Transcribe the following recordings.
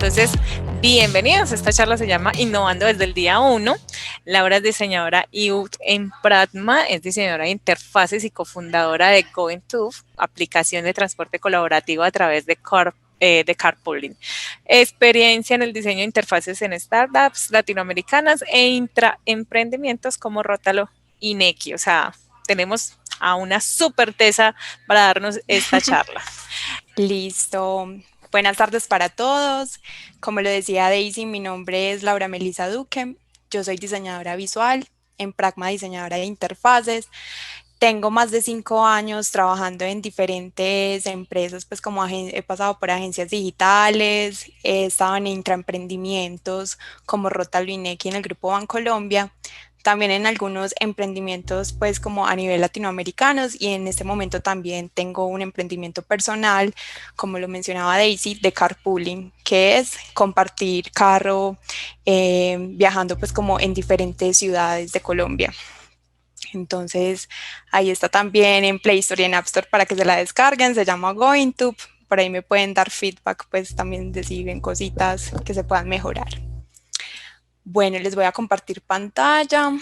Entonces, bienvenidos. Esta charla se llama Innovando desde el día 1. Laura es diseñadora UX en Pratma, es diseñadora de interfaces y cofundadora de GoIntube, aplicación de transporte colaborativo a través de carpooling. Experiencia en el diseño de interfaces en startups latinoamericanas e intraemprendimientos como Rótalo y Nequi. O sea, tenemos a una súper tesa para darnos esta charla. Listo. Buenas tardes para todos. Como lo decía Daisy, mi nombre es Laura Melisa Duque. Yo soy diseñadora visual, en Pragma diseñadora de interfaces. Tengo más de 5 años trabajando en diferentes empresas, pues como he pasado por agencias digitales, he estado en intraemprendimientos como Rota Luinequi en el Grupo Bancolombia, también en algunos emprendimientos pues como a nivel latinoamericanos y en este momento también tengo un emprendimiento personal, como lo mencionaba Daisy, de carpooling, que es compartir carro viajando pues como en diferentes ciudades de Colombia. Entonces, ahí está también en Play Store y en App Store para que se la descarguen. Se llama GoIntube. Por ahí me pueden dar feedback, pues también de si ven cositas que se puedan mejorar. Bueno, les voy a compartir pantalla.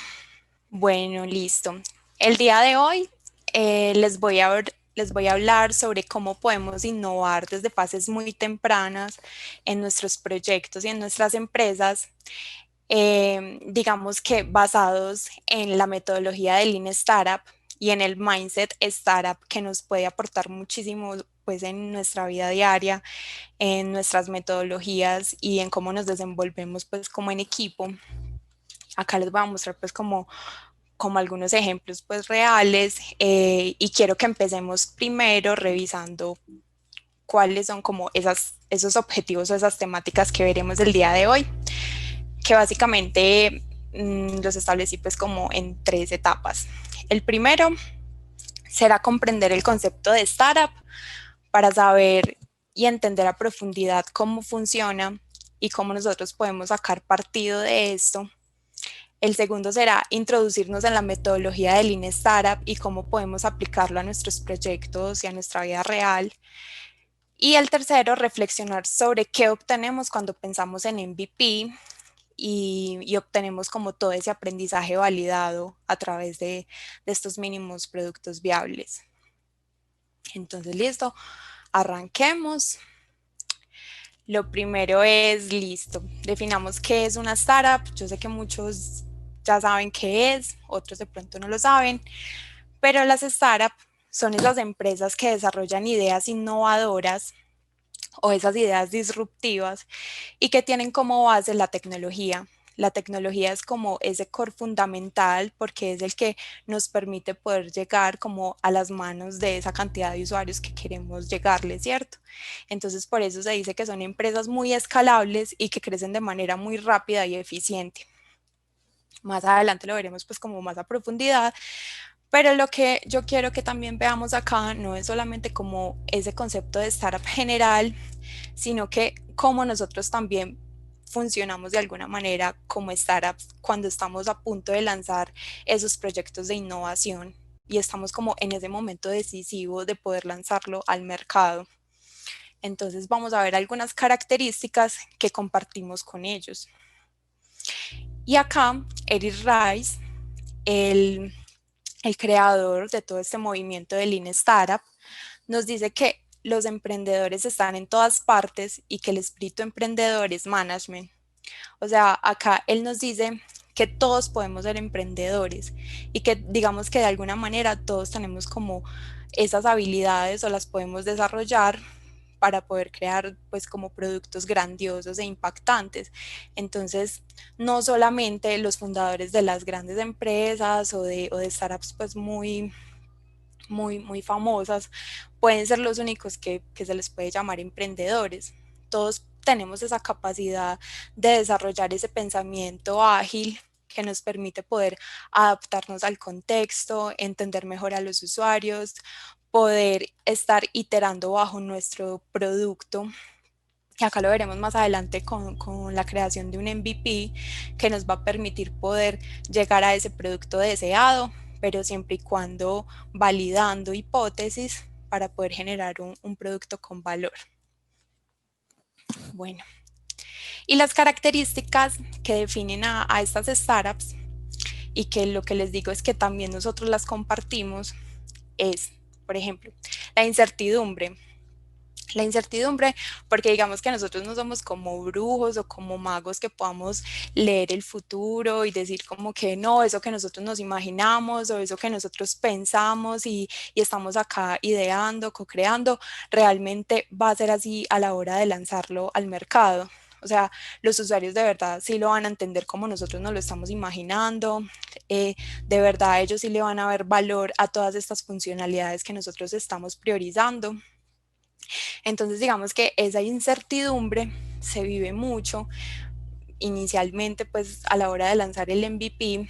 Bueno, listo. El día de hoy les voy a hablar sobre cómo podemos innovar desde fases muy tempranas en nuestros proyectos y en nuestras empresas, digamos que basados en la metodología de Lean Startup y en el mindset startup que nos puede aportar muchísimo pues en nuestra vida diaria, en nuestras metodologías y en cómo nos desenvolvemos pues como en equipo. Acá les voy a mostrar pues como algunos ejemplos pues reales, y quiero que empecemos primero revisando cuáles son como esos objetivos o esas temáticas que veremos el día de hoy, que básicamente los establecí pues como en 3 etapas. El primero será comprender el concepto de startup para saber y entender a profundidad cómo funciona y cómo nosotros podemos sacar partido de esto. El segundo será introducirnos en la metodología de Lean Startup y cómo podemos aplicarlo a nuestros proyectos y a nuestra vida real. Y el tercero, reflexionar sobre qué obtenemos cuando pensamos en MVP y obtenemos como todo ese aprendizaje validado a través de estos mínimos productos viables. Entonces, listo, arranquemos. Lo primero es, listo, definamos qué es una startup. Yo sé que muchos ya saben qué es, otros de pronto no lo saben, pero las startups son esas empresas que desarrollan ideas innovadoras o esas ideas disruptivas y que tienen como base la tecnología. La tecnología es como ese core fundamental porque es el que nos permite poder llegar como a las manos de esa cantidad de usuarios que queremos llegarle, ¿cierto? Entonces por eso se dice que son empresas muy escalables y que crecen de manera muy rápida y eficiente. Más adelante lo veremos pues como más a profundidad, pero lo que yo quiero que también veamos acá no es solamente como ese concepto de startup general, sino que cómo nosotros también funcionamos de alguna manera como startups cuando estamos a punto de lanzar esos proyectos de innovación y estamos como en ese momento decisivo de poder lanzarlo al mercado. Entonces vamos a ver algunas características que compartimos con ellos. Y acá Eric Rice, el creador de todo este movimiento de Lean Startup, nos dice que los emprendedores están en todas partes y que el espíritu emprendedor es management. O sea, acá él nos dice que todos podemos ser emprendedores y que digamos que de alguna manera todos tenemos como esas habilidades o las podemos desarrollar para poder crear pues como productos grandiosos e impactantes. Entonces, no solamente los fundadores de las grandes empresas o de startups pues muy famosas pueden ser los únicos que se les puede llamar emprendedores. Todos tenemos esa capacidad de desarrollar ese pensamiento ágil que nos permite poder adaptarnos al contexto, entender mejor a los usuarios, poder estar iterando bajo nuestro producto. Y acá lo veremos más adelante con la creación de un MVP que nos va a permitir poder llegar a ese producto deseado, pero siempre y cuando validando hipótesis para poder generar un producto con valor. Bueno, Y las características que definen a estas startups, y que lo que les digo es que también nosotros las compartimos, es, por ejemplo, la incertidumbre. La incertidumbre, porque digamos que nosotros no somos como brujos o como magos que podamos leer el futuro y decir como que no, eso que nosotros nos imaginamos o eso que nosotros pensamos y estamos acá ideando, co-creando, realmente va a ser así a la hora de lanzarlo al mercado. O sea, los usuarios de verdad sí lo van a entender como nosotros nos lo estamos imaginando. De verdad ellos sí le van a ver valor a todas estas funcionalidades que nosotros estamos priorizando. Entonces, digamos que esa incertidumbre se vive mucho inicialmente, pues a la hora de lanzar el MVP,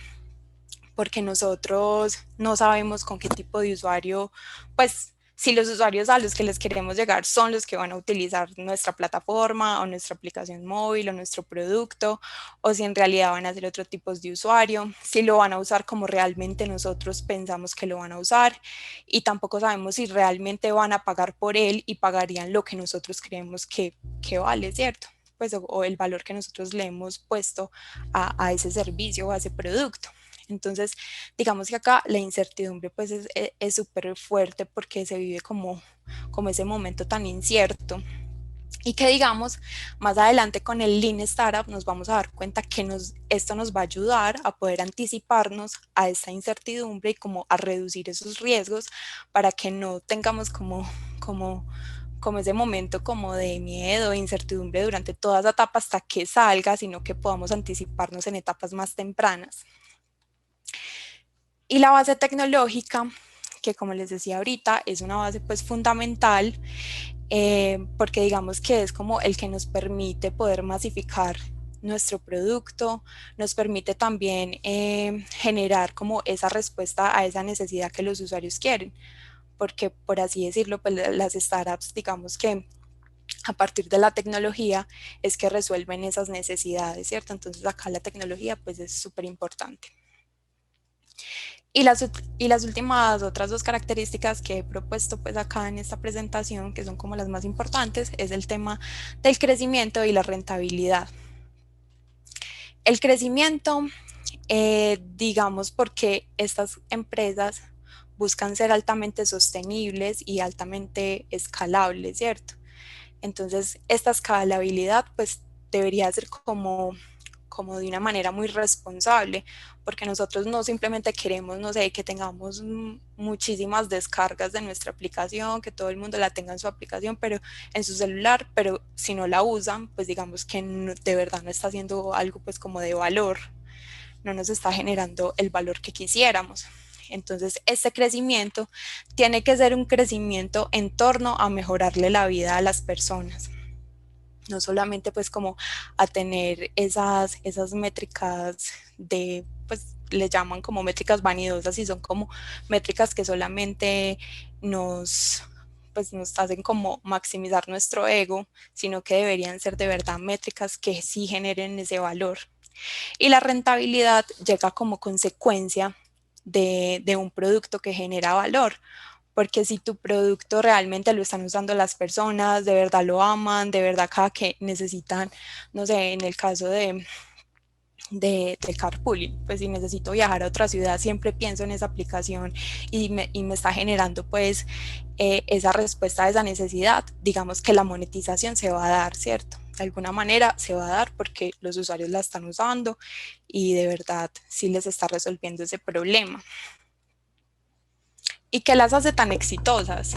porque nosotros no sabemos con qué tipo de usuario, pues si los usuarios a los que les queremos llegar son los que van a utilizar nuestra plataforma o nuestra aplicación móvil o nuestro producto, o si en realidad van a ser otro tipo de usuario, si lo van a usar como realmente nosotros pensamos que lo van a usar, y tampoco sabemos si realmente van a pagar por él y pagarían lo que nosotros creemos que vale, ¿cierto? Pues, o el valor que nosotros le hemos puesto a ese servicio o a ese producto. Entonces, digamos que acá la incertidumbre pues es súper fuerte porque se vive como ese momento tan incierto. Y que digamos, más adelante con el Lean Startup nos vamos a dar cuenta que esto nos va a ayudar a poder anticiparnos a esta incertidumbre y como a reducir esos riesgos para que no tengamos como ese momento como de miedo e incertidumbre durante toda esa etapa hasta que salga, sino que podamos anticiparnos en etapas más tempranas. Y la base tecnológica, que como les decía ahorita, es una base pues fundamental, porque digamos que es como el que nos permite poder masificar nuestro producto, nos permite también generar como esa respuesta a esa necesidad que los usuarios quieren, porque por así decirlo, pues las startups, digamos que a partir de la tecnología es que resuelven esas necesidades, ¿cierto? Entonces acá la tecnología pues es súper importante. Y las últimas otras dos características que he propuesto pues acá en esta presentación, que son como las más importantes, es el tema del crecimiento y la rentabilidad. El crecimiento, digamos, porque estas empresas buscan ser altamente sostenibles y altamente escalables, ¿cierto? Entonces, esta escalabilidad pues debería ser como de una manera muy responsable, porque nosotros no simplemente queremos, no sé, que tengamos muchísimas descargas de nuestra aplicación, que todo el mundo la tenga en su aplicación, pero en su celular, pero si no la usan, pues digamos que no, de verdad no está haciendo algo pues como de valor, no nos está generando el valor que quisiéramos. Entonces, este crecimiento tiene que ser un crecimiento en torno a mejorarle la vida a las personas, no solamente pues como a tener esas métricas de, pues le llaman como métricas vanidosas y son como métricas que solamente pues nos hacen como maximizar nuestro ego, sino que deberían ser de verdad métricas que sí generen ese valor. Y la rentabilidad llega como consecuencia de un producto que genera valor, porque si tu producto realmente lo están usando las personas, de verdad lo aman, de verdad cada que necesitan, no sé, en el caso del carpooling, pues si necesito viajar a otra ciudad, siempre pienso en esa aplicación y me está generando pues esa respuesta a esa necesidad, digamos que la monetización se va a dar, ¿cierto? De alguna manera se va a dar porque los usuarios la están usando y de verdad sí les está resolviendo ese problema. ¿Y qué las hace tan exitosas?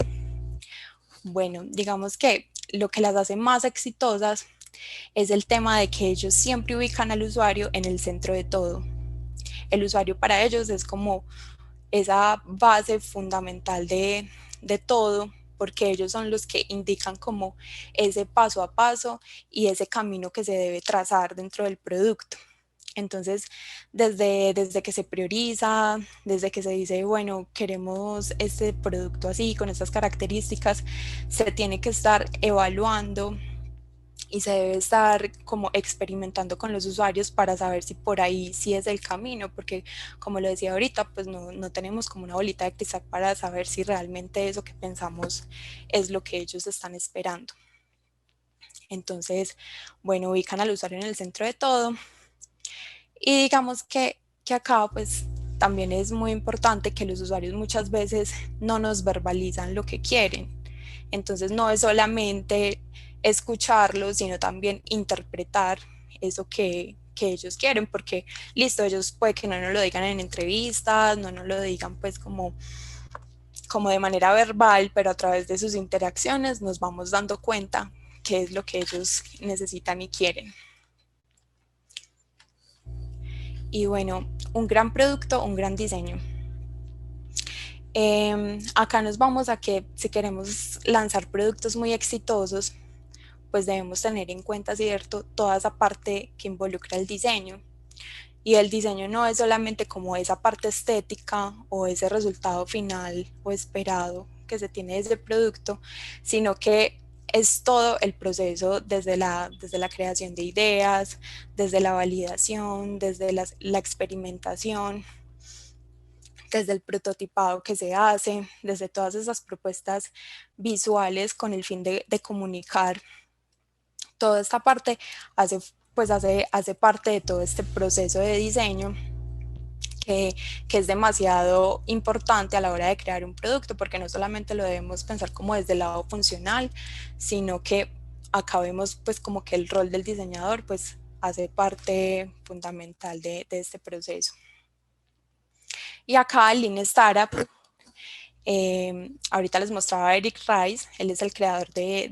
Bueno, digamos que lo que las hace más exitosas es el tema de que ellos siempre ubican al usuario en el centro de todo. El usuario para ellos es como esa base fundamental de todo, porque ellos son los que indican como ese paso a paso y ese camino que se debe trazar dentro del producto. Entonces, desde que se prioriza, desde que se dice, bueno, queremos este producto así, con estas características, se tiene que estar evaluando y se debe estar como experimentando con los usuarios para saber si por ahí sí es el camino, porque como lo decía ahorita, pues no tenemos como una bolita de cristal para saber si realmente eso que pensamos es lo que ellos están esperando. Entonces, bueno, ubican al usuario en el centro de todo. Y digamos que acá pues también es muy importante que los usuarios muchas veces no nos verbalizan lo que quieren. Entonces no es solamente escucharlos, sino también interpretar eso que ellos quieren, porque listo, ellos puede que no nos lo digan en entrevistas, no nos lo digan pues como de manera verbal, pero a través de sus interacciones nos vamos dando cuenta qué es lo que ellos necesitan y quieren. Y bueno, un gran producto, un gran diseño. Acá nos vamos a que si queremos lanzar productos muy exitosos, pues debemos tener en cuenta, ¿cierto?, toda esa parte que involucra el diseño. Y el diseño no es solamente como esa parte estética o ese resultado final o esperado que se tiene desde el producto, sino que es todo el proceso desde la creación de ideas, desde la validación, desde la experimentación, desde el prototipado que se hace, desde todas esas propuestas visuales con el fin de comunicar. Toda esta parte hace parte de todo este proceso de diseño que es demasiado importante a la hora de crear un producto, porque no solamente lo debemos pensar como desde el lado funcional, sino que acá vemos pues como que el rol del diseñador pues hace parte fundamental de este proceso. Y acá el Lean Startup, ahorita les mostraba a Eric Rice, él es el creador de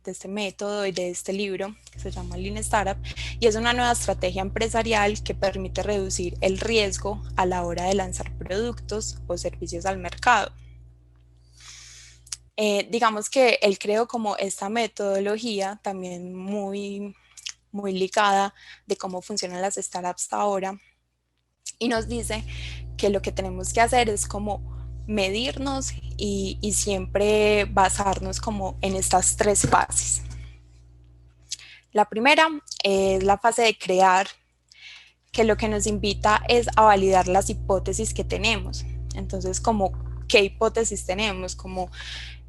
este método y de este libro que se llama Lean Startup, y es una nueva estrategia empresarial que permite reducir el riesgo a la hora de lanzar productos o servicios al mercado. Digamos que él creó como esta metodología también muy ligada de cómo funcionan las startups ahora, y nos dice que lo que tenemos que hacer es como medirnos y siempre basarnos como en estas tres fases. La primera es la fase de crear, que lo que nos invita es a validar las hipótesis que tenemos. Entonces, como qué hipótesis tenemos, como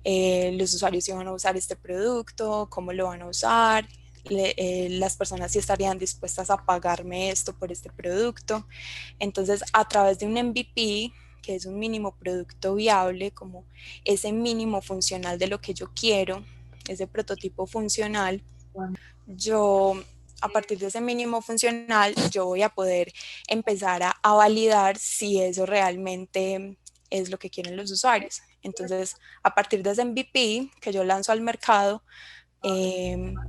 los usuarios si van a usar este producto, cómo lo van a usar, las personas si estarían dispuestas a pagarme esto por este producto. Entonces, a través de un MVP, que es un mínimo producto viable, como ese mínimo funcional de lo que yo quiero, ese prototipo funcional, yo a partir de ese mínimo funcional, yo voy a poder empezar a validar si eso realmente es lo que quieren los usuarios. Entonces, a partir de ese MVP que yo lanzo al mercado,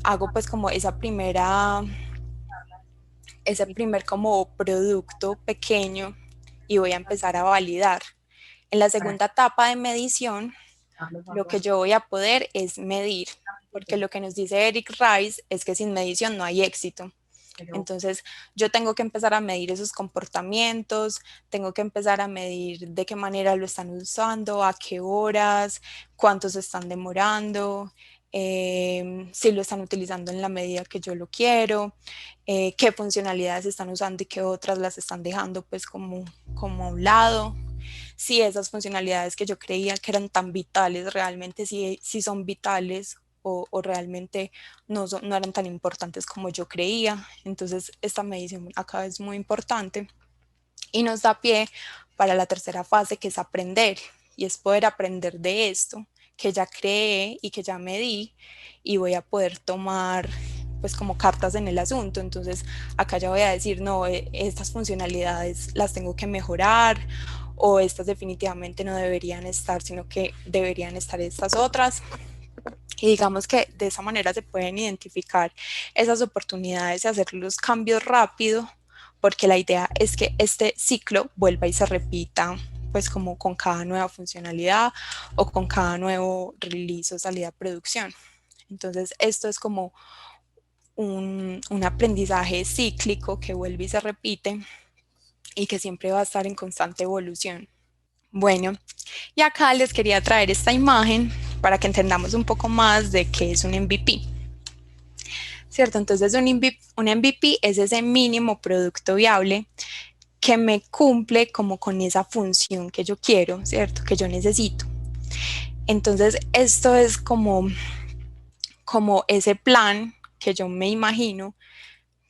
hago pues como ese primer como producto pequeño y voy a empezar a validar. En la segunda etapa de medición, lo que yo voy a poder es medir, porque lo que nos dice Eric Rice es que sin medición no hay éxito. Entonces yo tengo que empezar a medir esos comportamientos, tengo que empezar a medir de qué manera lo están usando, a qué horas, cuánto se están demorando, si lo están utilizando en la medida que yo lo quiero, qué funcionalidades están usando y qué otras las están dejando pues como a un lado. Si esas funcionalidades que yo creía que eran tan vitales realmente si son vitales o realmente no eran tan importantes como yo creía. Entonces esta medición acá es muy importante y nos da pie para la tercera fase, que es aprender, y es poder aprender de esto que ya creé y que ya medí, y voy a poder tomar pues como cartas en el asunto. Entonces acá ya voy a decir, no, estas funcionalidades las tengo que mejorar, o estas definitivamente no deberían estar, sino que deberían estar estas otras. Y digamos que de esa manera se pueden identificar esas oportunidades y hacer los cambios rápido, porque la idea es que este ciclo vuelva y se repita pues como con cada nueva funcionalidad o con cada nuevo release o salida a producción. Entonces esto es como un aprendizaje cíclico que vuelve y se repite y que siempre va a estar en constante evolución. Bueno, y acá les quería traer esta imagen para que entendamos un poco más de qué es un MVP. ¿Cierto? Entonces un MVP es ese mínimo producto viable que me cumple como con esa función que yo quiero, ¿cierto? Que yo necesito. Entonces esto es como como ese plan que yo me imagino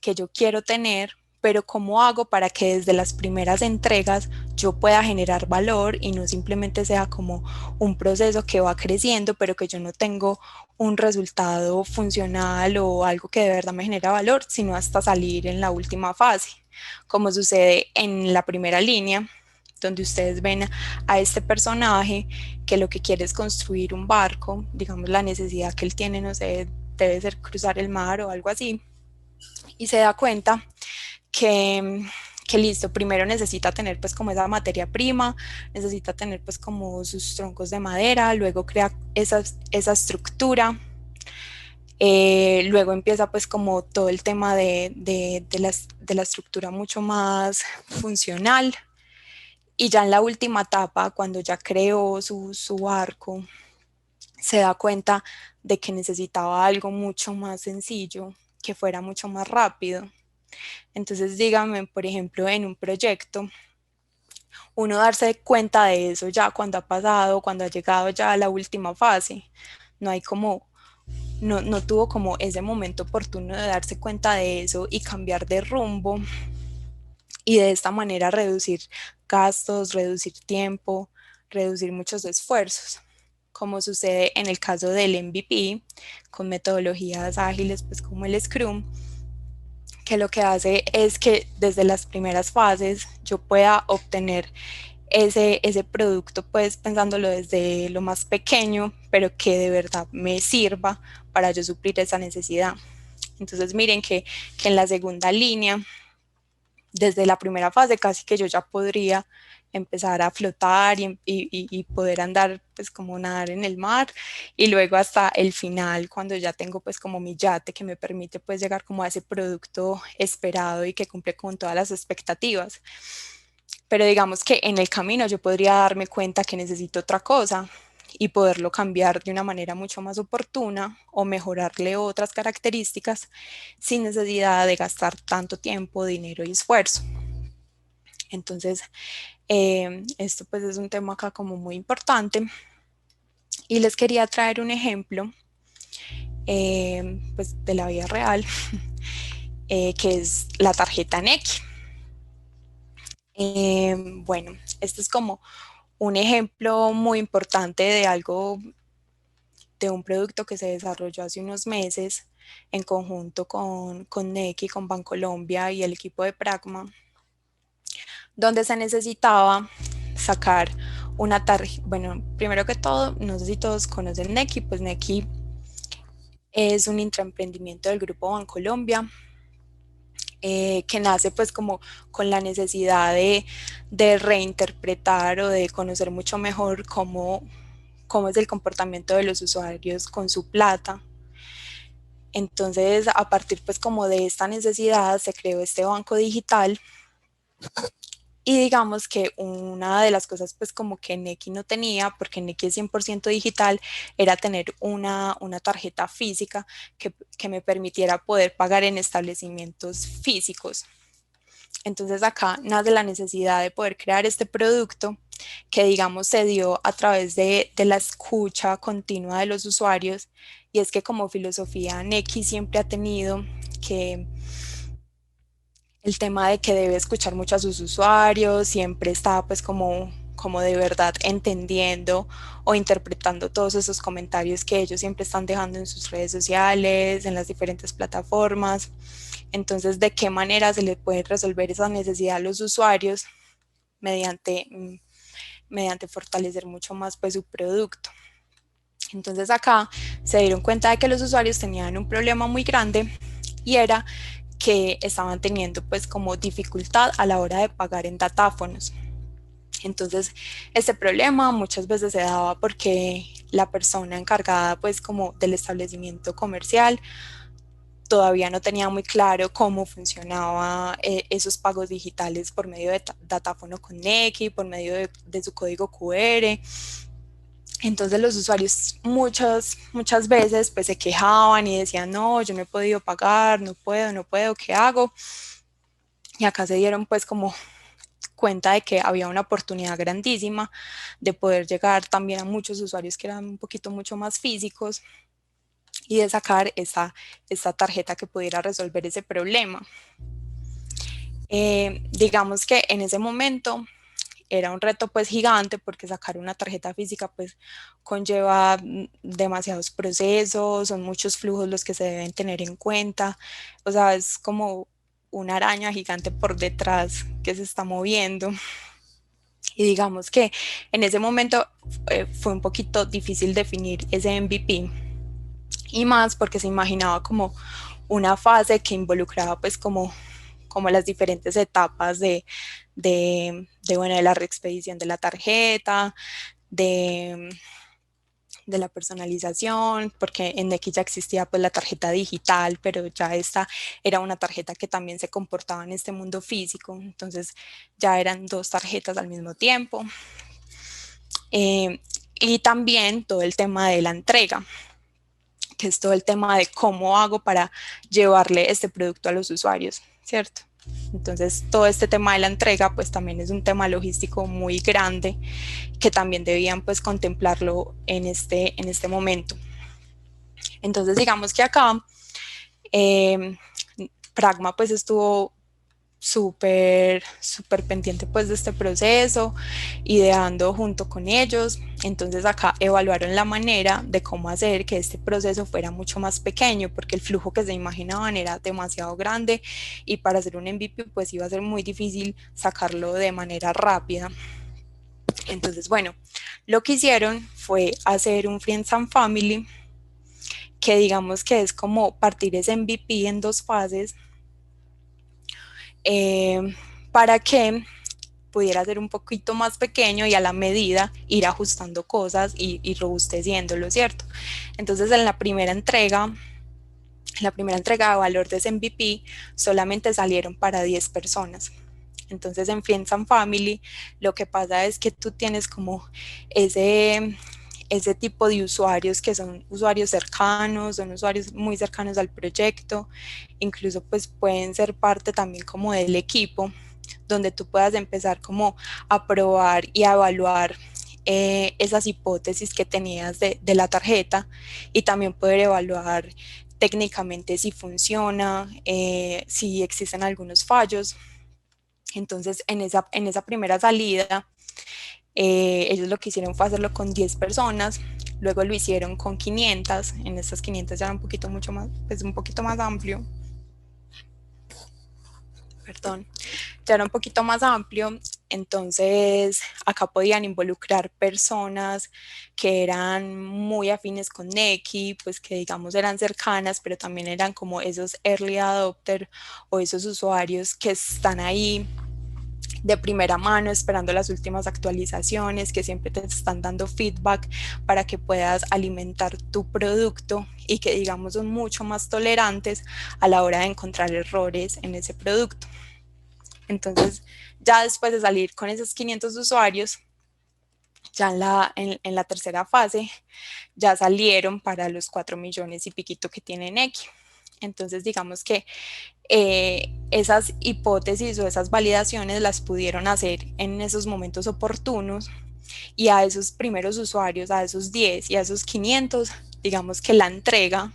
que yo quiero tener, pero ¿cómo hago para que desde las primeras entregas yo pueda generar valor y no simplemente sea como un proceso que va creciendo, pero que yo no tengo un resultado funcional o algo que de verdad me genera valor, sino hasta salir en la última fase, como sucede en la primera línea, donde ustedes ven a este personaje que lo que quiere es construir un barco, digamos la necesidad que él tiene, no sé, debe ser cruzar el mar o algo así, y se da cuenta que listo, primero necesita tener pues como esa materia prima, necesita tener pues como sus troncos de madera, luego crea esa estructura, luego empieza pues como todo el tema de la estructura mucho más funcional, y ya en la última etapa, cuando ya creó su arco, se da cuenta de que necesitaba algo mucho más sencillo, que fuera mucho más rápido. Entonces, dígame, por ejemplo, en un proyecto, uno darse cuenta de eso ya cuando ha pasado, cuando ha llegado ya a la última fase. No hay como, no tuvo como ese momento oportuno de darse cuenta de eso y cambiar de rumbo y de esta manera reducir gastos, reducir tiempo, reducir muchos esfuerzos, como sucede en el caso del MVP, con metodologías ágiles, pues como el Scrum, que lo que hace es que desde las primeras fases yo pueda obtener ese producto, pues pensándolo desde lo más pequeño, pero que de verdad me sirva para yo suplir esa necesidad. Entonces miren que en la segunda línea, desde la primera fase casi que yo ya podría empezar a flotar y poder andar pues como nadar en el mar, y luego hasta el final cuando ya tengo pues como mi yate que me permite pues llegar como a ese producto esperado y que cumple con todas las expectativas. Pero digamos que en el camino yo podría darme cuenta que necesito otra cosa y poderlo cambiar de una manera mucho más oportuna o mejorarle otras características sin necesidad de gastar tanto tiempo, dinero y esfuerzo. Entonces, esto pues es un tema acá como muy importante, y les quería traer un ejemplo pues de la vida real, que es la tarjeta Nequi. Bueno, este es como un ejemplo muy importante de algo, de un producto que se desarrolló hace unos meses en conjunto con Nequi, con Bancolombia y el equipo de Pragma, donde se necesitaba sacar una tarjeta. Bueno, primero que todo, no sé si todos conocen Nequi, pues Nequi es un intraemprendimiento del grupo Bancolombia, que nace pues como con la necesidad de reinterpretar o de conocer mucho mejor cómo es el comportamiento de los usuarios con su plata. Entonces, a partir pues como de esta necesidad se creó este banco digital, y digamos que una de las cosas pues como que Nequi no tenía, porque Nequi es 100% digital, era tener una tarjeta física que me permitiera poder pagar en establecimientos físicos. Entonces acá nace la necesidad de poder crear este producto que digamos se dio a través de la escucha continua de los usuarios, y es que como filosofía Nequi siempre ha tenido que el tema de que debe escuchar mucho a sus usuarios, siempre está pues como de verdad entendiendo o interpretando todos esos comentarios que ellos siempre están dejando en sus redes sociales, en las diferentes plataformas. Entonces, ¿de qué manera se le puede resolver esa necesidad a los usuarios? Mediante, mediante fortalecer mucho más pues su producto. Entonces acá se dieron cuenta de que los usuarios tenían un problema muy grande, y era que estaban teniendo pues como dificultad a la hora de pagar en datáfonos. Entonces este problema muchas veces se daba porque la persona encargada pues como del establecimiento comercial todavía no tenía muy claro cómo funcionaba esos pagos digitales por medio de datáfono con Nequi, por medio de su código QR. Entonces los usuarios muchas veces pues se quejaban y decían, no, yo no he podido pagar, no puedo, ¿qué hago? Y acá se dieron pues como cuenta de que había una oportunidad grandísima de poder llegar también a muchos usuarios que eran un poquito mucho más físicos, y de sacar esta tarjeta que pudiera resolver ese problema. Digamos que en ese momento era un reto pues gigante porque sacar una tarjeta física pues conlleva demasiados procesos, son muchos flujos los que se deben tener en cuenta, o sea, es como una araña gigante por detrás que se está moviendo. Y digamos que en ese momento fue un poquito difícil definir ese MVP y más porque se imaginaba como una fase que involucraba pues como las diferentes etapas bueno, de la reexpedición de la tarjeta, de, de la personalización, porque en Nequi ya existía pues la tarjeta digital, pero ya esta era una tarjeta que también se comportaba en este mundo físico, entonces ya eran dos tarjetas al mismo tiempo. Y también todo el tema de la entrega, que es todo el tema de cómo hago para llevarle este producto a los usuarios, ¿cierto? Entonces, todo este tema de la entrega, pues también es un tema logístico muy grande que también debían pues contemplarlo en este momento. Entonces, digamos que acá Pragma pues estuvo súper pendiente pues de este proceso, ideando junto con ellos. Entonces acá evaluaron la manera de cómo hacer que este proceso fuera mucho más pequeño, porque el flujo que se imaginaban era demasiado grande y para hacer un MVP pues iba a ser muy difícil sacarlo de manera rápida. Entonces, bueno, lo que hicieron fue hacer un Friends and Family, que digamos que es como partir ese MVP en dos fases, para que pudiera ser un poquito más pequeño y a la medida ir ajustando cosas y robusteciéndolo, ¿cierto? Entonces en la primera entrega de valor de ese MVP solamente salieron para 10 personas. Entonces en Friends and Family lo que pasa es que tú tienes como ese tipo de usuarios que son usuarios cercanos, son usuarios muy cercanos al proyecto, incluso pues pueden ser parte también como del equipo, donde tú puedas empezar como a probar y a evaluar esas hipótesis que tenías de la tarjeta y también poder evaluar técnicamente si funciona, si existen algunos fallos. Entonces, en esa primera salida, ellos lo que hicieron fue hacerlo con 10 personas, luego lo hicieron con 500, en estas 500 ya era un poquito mucho más, pues un poquito más amplio, perdón, ya era un poquito más amplio, entonces acá podían involucrar personas que eran muy afines con Nequi, pues que digamos eran cercanas, pero también eran como esos early adopter o esos usuarios que están ahí de primera mano esperando las últimas actualizaciones, que siempre te están dando feedback para que puedas alimentar tu producto y que digamos son mucho más tolerantes a la hora de encontrar errores en ese producto. Entonces, ya después de salir con esos 500 usuarios, ya en la tercera fase, ya salieron para los 4 millones y piquito que tienen X. Entonces, digamos que esas hipótesis o esas validaciones las pudieron hacer en esos momentos oportunos y a esos primeros usuarios, a esos 10 y a esos 500, digamos que la entrega,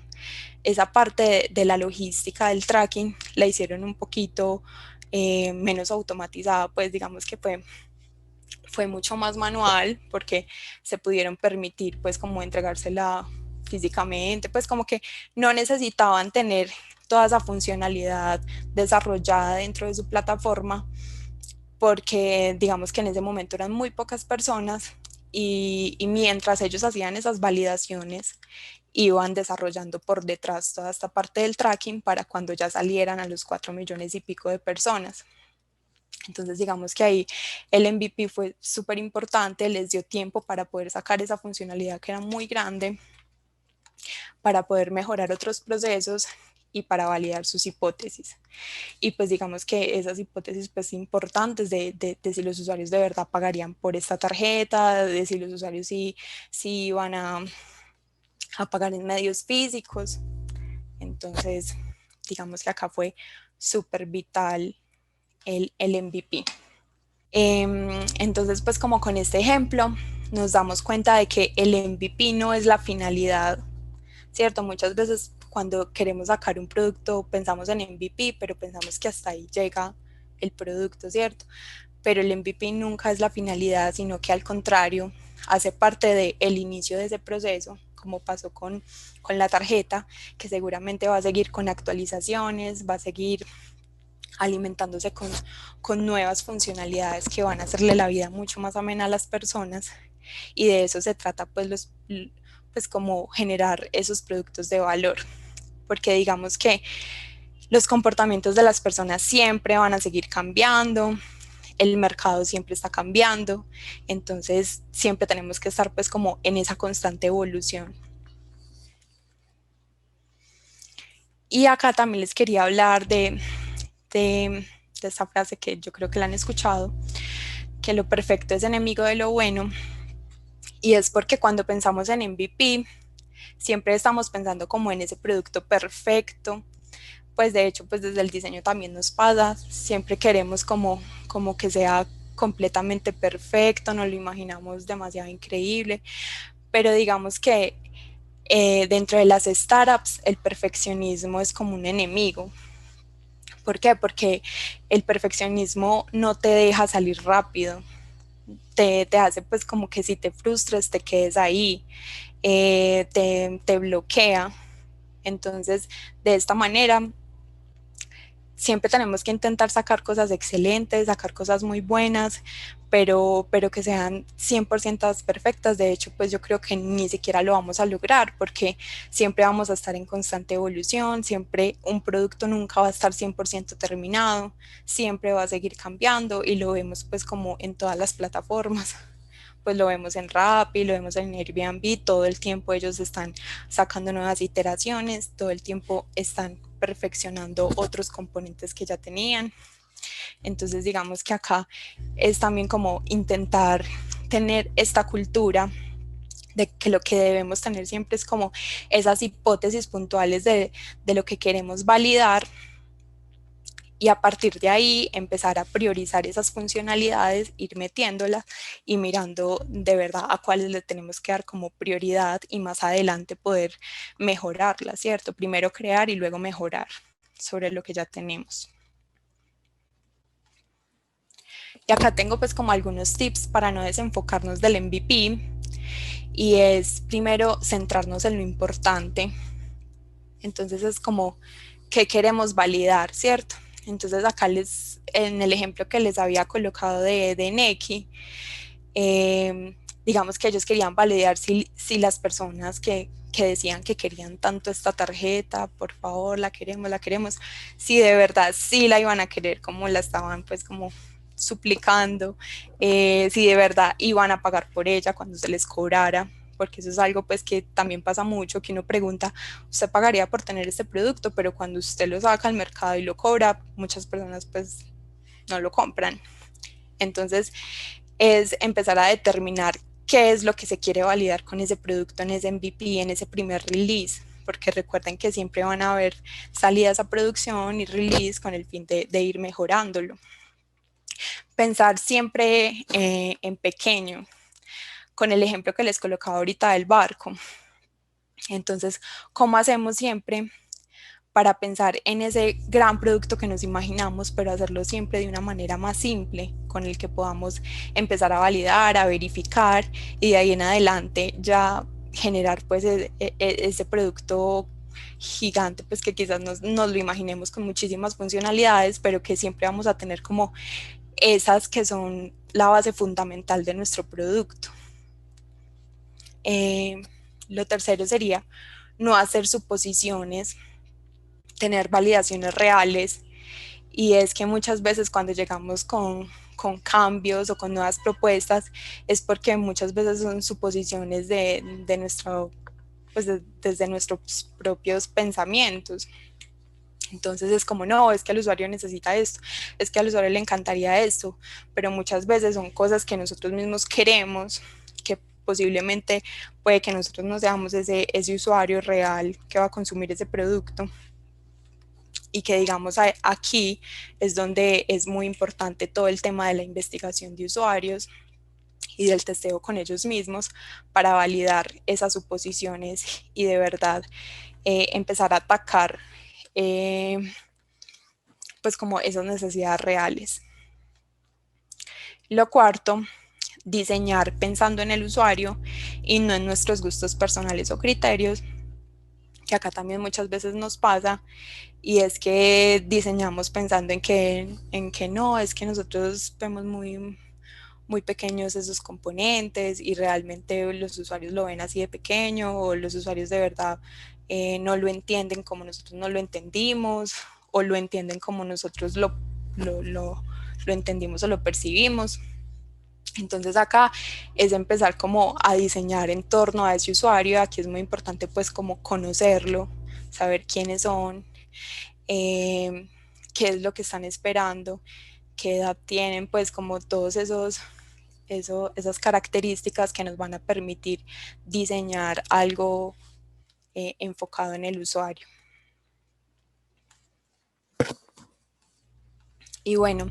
esa parte de la logística del tracking, la hicieron un poquito menos automatizada, pues digamos que fue mucho más manual porque se pudieron permitir pues como entregársela físicamente, pues como que no necesitaban tener toda esa funcionalidad desarrollada dentro de su plataforma porque digamos que en ese momento eran muy pocas personas y mientras ellos hacían esas validaciones iban desarrollando por detrás toda esta parte del tracking para cuando ya salieran a los 4 millones y pico de personas. Entonces digamos que ahí el MVP fue súper importante, les dio tiempo para poder sacar esa funcionalidad que era muy grande, para poder mejorar otros procesos y para validar sus hipótesis. Y pues digamos que esas hipótesis pues importantes de si los usuarios de verdad pagarían por esta tarjeta, de si los usuarios sí van a pagar en medios físicos. Entonces digamos que acá fue súper vital el MVP. Entonces, pues como con este ejemplo, nos damos cuenta de que el MVP no es la finalidad, ¿cierto? Muchas veces cuando queremos sacar un producto pensamos en MVP, pero pensamos que hasta ahí llega el producto, ¿cierto? Pero el MVP nunca es la finalidad, sino que al contrario, hace parte del inicio de ese proceso, como pasó con la tarjeta, que seguramente va a seguir con actualizaciones, va a seguir alimentándose con nuevas funcionalidades que van a hacerle la vida mucho más amena a las personas, y de eso se trata pues como generar esos productos de valor, porque digamos que los comportamientos de las personas siempre van a seguir cambiando, el mercado siempre está cambiando, entonces siempre tenemos que estar pues como en esa constante evolución. Y acá también les quería hablar de esta frase que yo creo que la han escuchado, que lo perfecto es enemigo de lo bueno, y es porque cuando pensamos en MVP, siempre estamos pensando como en ese producto perfecto, pues de hecho pues desde el diseño también nos pasa, siempre queremos como que sea completamente perfecto, nos lo imaginamos demasiado increíble, pero digamos que dentro de las startups el perfeccionismo es como un enemigo. ¿Por qué? Porque el perfeccionismo no te deja salir rápido, te hace pues como que si te frustres te quedes ahí, te bloquea. Entonces, de esta manera, siempre tenemos que intentar sacar cosas excelentes, sacar cosas muy buenas, pero que sean 100% perfectas. De hecho, pues yo creo que ni siquiera lo vamos a lograr porque siempre vamos a estar en constante evolución, siempre un producto nunca va a estar 100% terminado, siempre va a seguir cambiando y lo vemos pues como en todas las plataformas. Pues lo vemos en Rappi, lo vemos en Airbnb, todo el tiempo ellos están sacando nuevas iteraciones, todo el tiempo están perfeccionando otros componentes que ya tenían. Entonces digamos que acá es también como intentar tener esta cultura de que lo que debemos tener siempre es como esas hipótesis puntuales de lo que queremos validar, y a partir de ahí empezar a priorizar esas funcionalidades, ir metiéndolas y mirando de verdad a cuáles le tenemos que dar como prioridad y más adelante poder mejorarlas, ¿cierto? Primero crear y luego mejorar sobre lo que ya tenemos. Y acá tengo pues como algunos tips para no desenfocarnos del MVP, y es primero centrarnos en lo importante. Entonces es como qué queremos validar, ¿cierto? Entonces acá en el ejemplo que les había colocado de Neki, digamos que ellos querían validar si las personas que decían que querían tanto esta tarjeta, por favor, la queremos, si de verdad sí la iban a querer como la estaban pues como suplicando, si de verdad iban a pagar por ella cuando se les cobrara, porque eso es algo pues que también pasa mucho, que uno pregunta, usted pagaría por tener este producto, pero cuando usted lo saca al mercado y lo cobra, muchas personas pues no lo compran. Entonces es empezar a determinar qué es lo que se quiere validar con ese producto en ese MVP, en ese primer release, porque recuerden que siempre van a haber salidas a producción y release con el fin de ir mejorándolo. Pensar siempre en pequeño, con el ejemplo que les colocaba ahorita del barco. Entonces, ¿cómo hacemos siempre para pensar en ese gran producto que nos imaginamos, pero hacerlo siempre de una manera más simple, con el que podamos empezar a validar, a verificar y de ahí en adelante ya generar pues ese producto gigante, pues que quizás nos lo imaginemos con muchísimas funcionalidades, pero que siempre vamos a tener como esas que son la base fundamental de nuestro producto. Lo tercero sería no hacer suposiciones, tener validaciones reales, y es que muchas veces cuando llegamos con cambios o con nuevas propuestas es porque muchas veces son suposiciones de nuestro, pues desde nuestros propios pensamientos. Entonces es como, no, es que el usuario necesita esto, es que al usuario le encantaría esto, pero muchas veces son cosas que nosotros mismos queremos, que posiblemente puede que nosotros no seamos ese usuario real que va a consumir ese producto, y que digamos aquí es donde es muy importante todo el tema de la investigación de usuarios, y del testeo con ellos mismos para validar esas suposiciones y de verdad empezar a atacar pues como esas necesidades reales. Lo cuarto, diseñar pensando en el usuario y no en nuestros gustos personales o criterios, que acá también muchas veces nos pasa, y es que diseñamos pensando en que no, es que nosotros vemos muy pequeños esos componentes y realmente los usuarios lo ven así de pequeño, o los usuarios de verdad no lo entienden como nosotros no lo entendimos, o lo entienden como nosotros lo entendimos o lo percibimos. Entonces acá es empezar como a diseñar en torno a ese usuario. Aquí es muy importante pues como conocerlo, saber quiénes son, qué es lo que están esperando, qué edad tienen, pues como todos esas características que nos van a permitir diseñar algo enfocado en el usuario. Y bueno,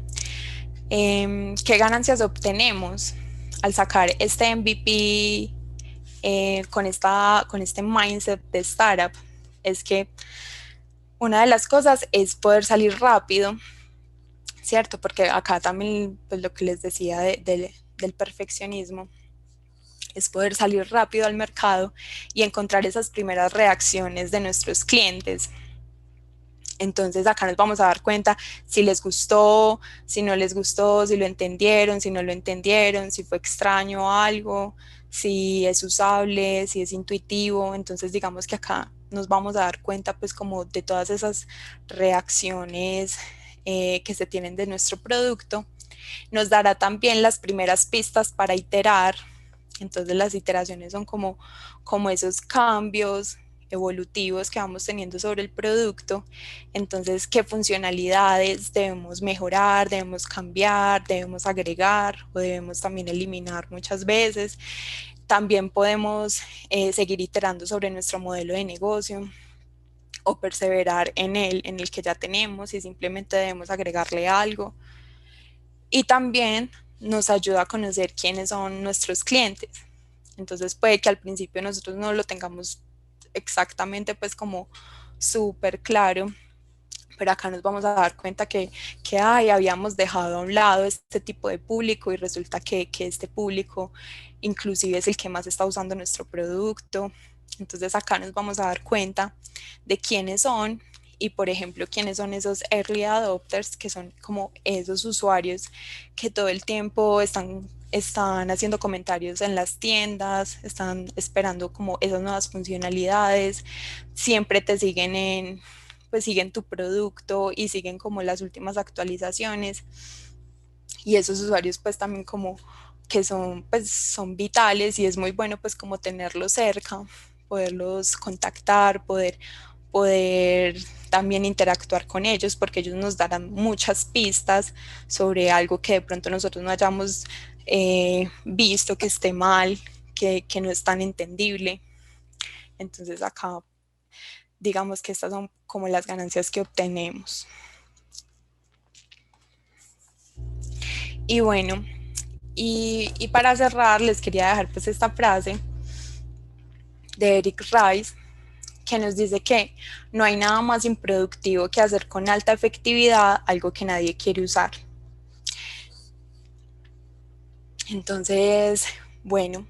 ¿qué ganancias obtenemos al sacar este MVP con este mindset de startup? Es que una de las cosas es poder salir rápido, ¿cierto? Porque acá también, pues lo que les decía del perfeccionismo, es poder salir rápido al mercado y encontrar esas primeras reacciones de nuestros clientes. Entonces acá nos vamos a dar cuenta si les gustó, si no les gustó, si lo entendieron, si no lo entendieron, si fue extraño algo, si es usable, si es intuitivo. Entonces digamos que acá nos vamos a dar cuenta pues como de todas esas reacciones que se tienen de nuestro producto. Nos dará también las primeras pistas para iterar. Entonces las iteraciones son como esos cambios evolutivos que vamos teniendo sobre el producto. Entonces, ¿qué funcionalidades debemos mejorar, debemos cambiar, debemos agregar o debemos también eliminar muchas veces? También podemos seguir iterando sobre nuestro modelo de negocio o perseverar en el que ya tenemos y simplemente debemos agregarle algo. Y también nos ayuda a conocer quiénes son nuestros clientes. Entonces puede que al principio nosotros no lo tengamos exactamente pues como súper claro, pero acá nos vamos a dar cuenta que habíamos dejado a un lado este tipo de público y resulta que este público inclusive es el que más está usando nuestro producto. Entonces acá nos vamos a dar cuenta de quiénes son y, por ejemplo, quiénes son esos early adopters, que son como esos usuarios que todo el tiempo están haciendo comentarios en las tiendas, están esperando como esas nuevas funcionalidades, siempre te siguen pues siguen tu producto y siguen como las últimas actualizaciones. Y esos usuarios pues también como que son vitales y es muy bueno pues como tenerlos cerca, poderlos contactar, poder también interactuar con ellos, porque ellos nos darán muchas pistas sobre algo que de pronto nosotros no hayamos visto que esté mal, que no es tan entendible. Entonces acá digamos que estas son como las ganancias que obtenemos. Y bueno, y para cerrar les quería dejar pues esta frase de Eric Rice, que nos dice que no hay nada más improductivo que hacer con alta efectividad algo que nadie quiere usar. Entonces, bueno,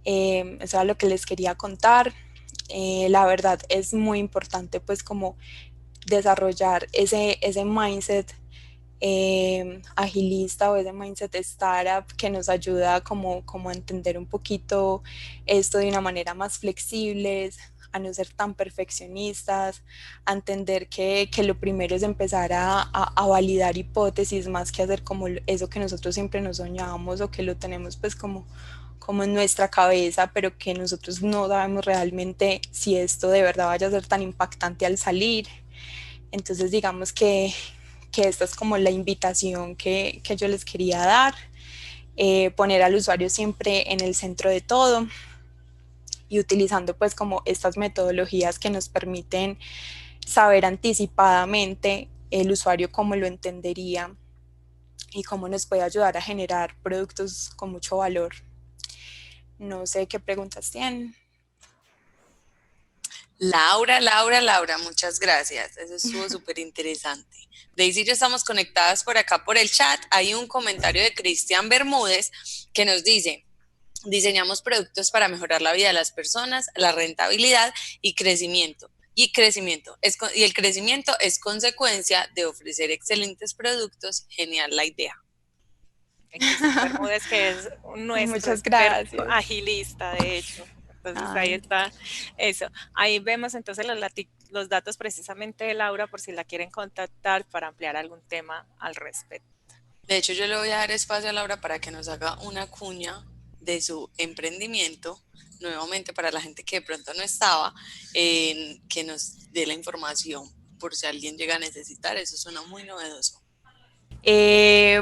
eso es lo que les quería contar. La verdad es muy importante pues como desarrollar ese mindset agilista o ese mindset startup que nos ayuda como a entender un poquito esto de una manera más flexible, a no ser tan perfeccionistas, a entender que lo primero es empezar a validar hipótesis más que hacer como eso que nosotros siempre nos soñábamos o que lo tenemos pues como en nuestra cabeza, pero que nosotros no sabemos realmente si esto de verdad vaya a ser tan impactante al salir. Entonces digamos que esta es como la invitación que yo les quería dar, poner al usuario siempre en el centro de todo y utilizando pues como estas metodologías que nos permiten saber anticipadamente el usuario cómo lo entendería y cómo nos puede ayudar a generar productos con mucho valor. No sé qué preguntas tienen. Laura, muchas gracias. Eso estuvo súper interesante. Daisy y yo estamos conectadas por acá por el chat. Hay un comentario de Cristian Bermúdez que nos dice: diseñamos productos para mejorar la vida de las personas, la rentabilidad y crecimiento. Y el crecimiento es consecuencia de ofrecer excelentes productos. Genial la idea. Cristian Bermúdez, que es nuestro Muchas experto gracias. agilista, de hecho. Entonces ahí Ay. está eso. Ahí vemos entonces los datos precisamente de Laura por si la quieren contactar para ampliar algún tema al respecto. De hecho, yo le voy a dar espacio a Laura para que nos haga una cuña de su emprendimiento, nuevamente para la gente que de pronto no estaba, que nos dé la información por si alguien llega a necesitar. Eso suena muy novedoso.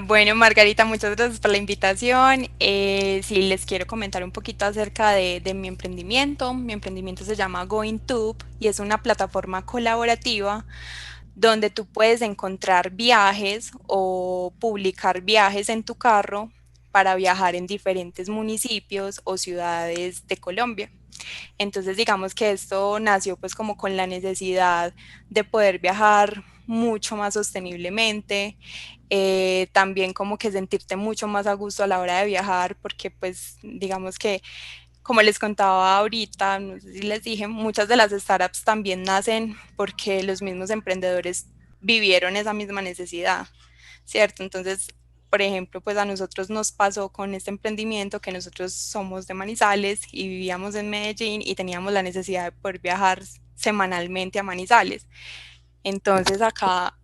Bueno, Margarita, muchas gracias por la invitación. Sí, les quiero comentar un poquito acerca de mi emprendimiento. Mi emprendimiento se llama GoingTube y es una plataforma colaborativa donde tú puedes encontrar viajes o publicar viajes en tu carro para viajar en diferentes municipios o ciudades de Colombia. Entonces, digamos que esto nació pues como con la necesidad de poder viajar mucho más sosteniblemente, también como que sentirte mucho más a gusto a la hora de viajar, porque pues digamos que como les contaba ahorita, no sé si les dije, muchas de las startups también nacen porque los mismos emprendedores vivieron esa misma necesidad, ¿cierto? Entonces, por ejemplo, pues a nosotros nos pasó con este emprendimiento que nosotros somos de Manizales y vivíamos en Medellín y teníamos la necesidad de poder viajar semanalmente a Manizales. Entonces acá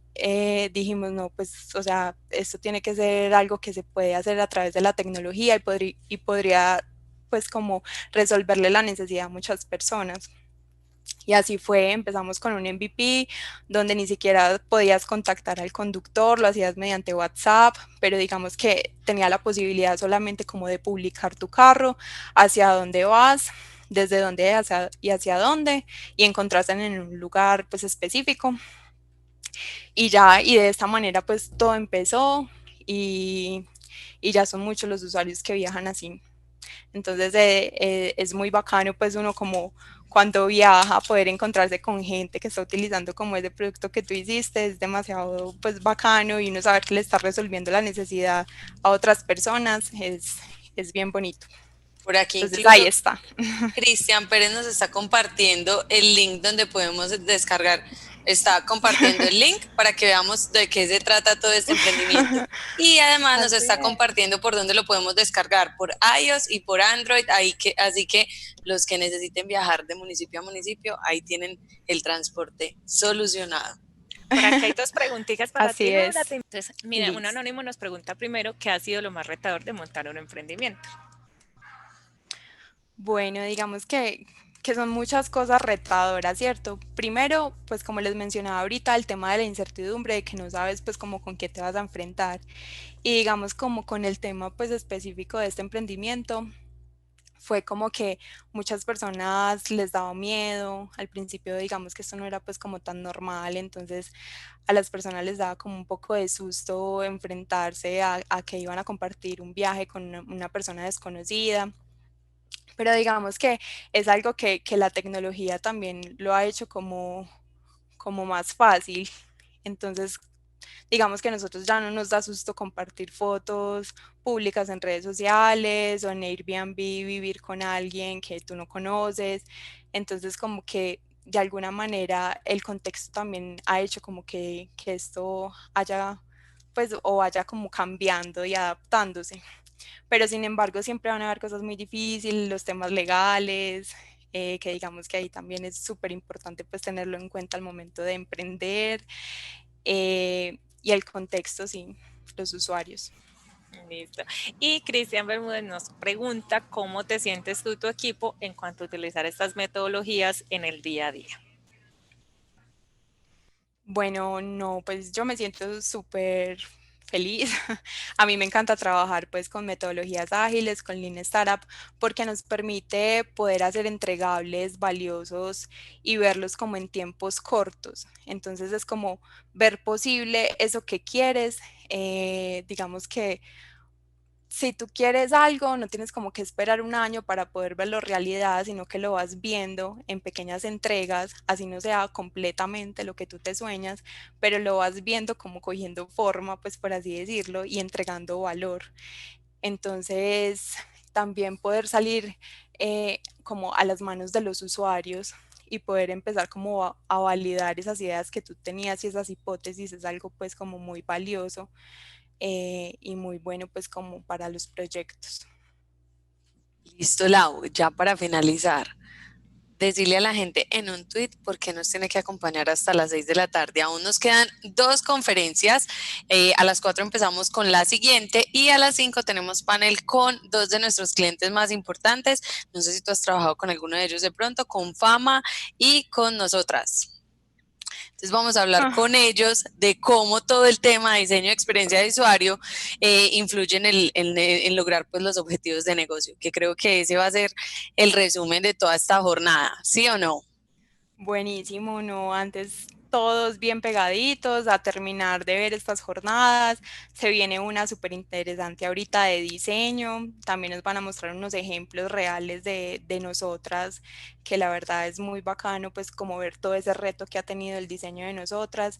dijimos, no, pues, o sea, esto tiene que ser algo que se puede hacer a través de la tecnología y podría, pues, como resolverle la necesidad a muchas personas. Y así fue, empezamos con un MVP donde ni siquiera podías contactar al conductor, lo hacías mediante WhatsApp, pero digamos que tenía la posibilidad solamente como de publicar tu carro, hacia dónde vas, desde dónde y hacia dónde, y encontrarse en un lugar pues específico. Y ya, y de esta manera pues todo empezó y, y ya son muchos los usuarios que viajan así. Entonces es muy bacano pues uno como cuando viaja poder encontrarse con gente que está utilizando como ese producto que tú hiciste, es demasiado pues bacano y uno saber que le está resolviendo la necesidad a otras personas es bien bonito. Por aquí Entonces ahí incluso está. Cristian Pérez nos está compartiendo el link donde podemos descargar. Está compartiendo el link para que veamos de qué se trata todo este emprendimiento. Y además nos Así está es. compartiendo por dónde lo podemos descargar, por iOS y por Android. Así que los que necesiten viajar de municipio a municipio, ahí tienen el transporte solucionado. Por aquí hay dos preguntitas para ti, Así Laura. es. Entonces, mira, un Listo. anónimo nos pregunta primero qué ha sido lo más retador de montar un emprendimiento. Bueno, digamos que son muchas cosas retadoras, ¿cierto? Primero, pues como les mencionaba ahorita, el tema de la incertidumbre, de que no sabes pues como con qué te vas a enfrentar. Y digamos como con el tema pues específico de este emprendimiento, fue como que muchas personas les daba miedo. Al principio digamos que esto no era pues como tan normal, entonces a las personas les daba como un poco de susto enfrentarse a que iban a compartir un viaje con una persona desconocida, pero digamos que es algo que la tecnología también lo ha hecho como más fácil. Entonces, digamos que a nosotros ya no nos da susto compartir fotos públicas en redes sociales o en Airbnb, vivir con alguien que tú no conoces. Entonces, como que de alguna manera el contexto también ha hecho como que esto haya, pues, o vaya como cambiando y adaptándose, pero sin embargo siempre van a haber cosas muy difíciles, los temas legales, que digamos que ahí también es súper importante pues tenerlo en cuenta al momento de emprender, y el contexto, sí, los usuarios. Listo. Y Cristian Bermúdez nos pregunta cómo te sientes tú y tu equipo en cuanto a utilizar estas metodologías en el día a día. Bueno, no, pues yo me siento súper feliz. A mí me encanta trabajar pues con metodologías ágiles, con Lean Startup, porque nos permite poder hacer entregables valiosos y verlos como en tiempos cortos. Entonces es como ver posible eso que quieres. Digamos que si tú quieres algo, no tienes como que esperar un año para poder verlo realidad, sino que lo vas viendo en pequeñas entregas, así no sea completamente lo que tú te sueñas, pero lo vas viendo como cogiendo forma, pues por así decirlo, y entregando valor. Entonces, también poder salir como a las manos de los usuarios y poder empezar como a validar esas ideas que tú tenías y esas hipótesis es algo pues como muy valioso y muy bueno pues como para los proyectos. Listo, Lau, ya para finalizar, decirle a la gente en un tweet por qué nos tiene que acompañar hasta las 6 de la tarde. Aún nos quedan dos conferencias. A las 4 empezamos con la siguiente y a las 5 tenemos panel con dos de nuestros clientes más importantes. No sé si tú has trabajado con alguno de ellos de pronto, con Fama y con nosotras. Entonces vamos a hablar con ellos de cómo todo el tema de diseño de experiencia de usuario influye en lograr pues, los objetivos de negocio, que creo que ese va a ser el resumen de toda esta jornada, ¿sí o no? Buenísimo, ¿no? Antes todos bien pegaditos a terminar de ver estas jornadas. Se viene una súper interesante ahorita de diseño. También nos van a mostrar unos ejemplos reales de nosotras, que la verdad es muy bacano, pues como ver todo ese reto que ha tenido el diseño de nosotras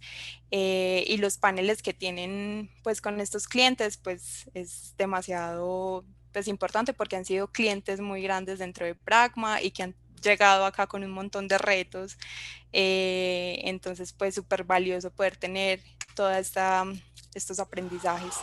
y los paneles que tienen pues con estos clientes, pues es demasiado pues importante porque han sido clientes muy grandes dentro de Pragma y que han llegado acá con un montón de retos. Entonces, pues súper valioso poder tener toda estos aprendizajes.